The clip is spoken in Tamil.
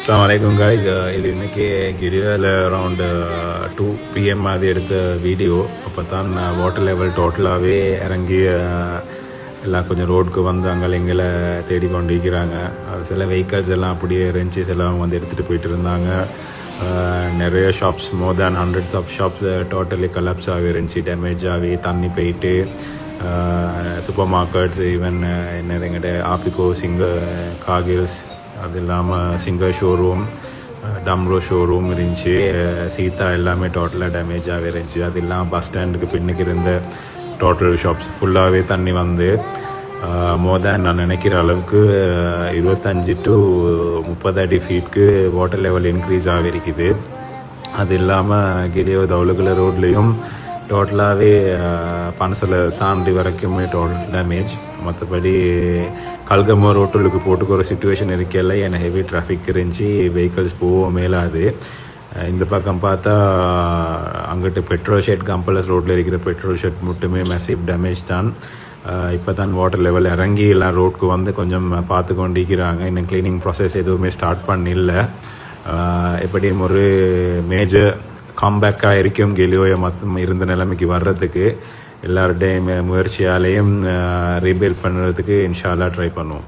Assalamualaikum guys. இது இன்னைக்கு கிரியால அரௌண்ட் 2 PM மாதிரி எடுத்த வீடியோ. அப்போ தான் வாட்டர் லெவல் டோட்டலாகவே இறங்கி எல்லாம் கொஞ்சம் ரோடுக்கு வந்து அங்கே தேடி கொண்டிருக்கிறாங்க. சில வெஹிக்கல்ஸ் எல்லாம் அப்படியே ரெஞ்சஸ் எல்லாம் வந்து எடுத்துகிட்டு போயிட்டு இருந்தாங்க. நிறைய shops more than hundreds of shops totally collapse ஆகி இருந்துச்சு, டேமேஜ் ஆகி தண்ணி போயிட்டு. சூப்பர் மார்க்கெட்ஸ் ஈவன் எங்கிட்ட ஆப்பிகோ காகில்ஸ், அது இல்லாமல் சிங்கர் ஷோரூம், டம்ரோ ஷோரூம் இருந்துச்சு. சீதா எல்லாமே டோட்டலாக டேமேஜாகவே இருந்துச்சு. அது இல்லாமல் பஸ் ஸ்டாண்டுக்கு பின்னுக்கு இருந்த டோட்டல் ஷாப்ஸ் ஃபுல்லாகவே தண்ணி வந்து மோர் தேன் நான் நினைக்கிற அளவுக்கு 25 to 30 அடி ஃபீட்க்கு வாட்டர் லெவல் இன்க்ரீஸ் ஆகிருக்குது. அது இல்லாமல் கிலியோ தவுலுகுல ரோட்லேயும் டோட்டலாகவே பனசில் தாண்டி வரைக்குமே டோட்டல் டேமேஜ். மற்றபடி கல்கமோ ரோட்டுக்கு போட்டுக்கிற சுச்சுவேஷன் இருக்கல, ஏன்னா ஹெவி டிராஃபிக் இருந்துச்சு, வெஹிக்கல்ஸ் போக மேலாது. இந்த பக்கம் பார்த்தா அங்கிட்டு பெட்ரோல் ஷெட் கம்பலஸ் ரோட்டில் இருக்கிற பெட்ரோல் ஷெட் மட்டுமே மேசிவ் டேமேஜ் தான். இப்போ தான் வாட்டர் லெவல் இறங்கி எல்லாம் ரோட்டுக்கு வந்து கொஞ்சம் பார்த்து கொண்டிருக்கிறாங்க. இன்னும் க்ளீனிங் ப்ராசஸ் எதுவுமே ஸ்டார்ட் பண்ணில்ல. எப்படியும் ஒரு மேஜர் காம்பேக்காக இருக்கும் கெலியோயா இருந்த நிலைமைக்கு வர்றதுக்கு. எல்லாருடையும் முயற்சியாலேயும் ரீபில்ட் பண்ணுறதுக்கு இன்ஷா அல்லாஹ் ட்ரை பண்ணுவோம்.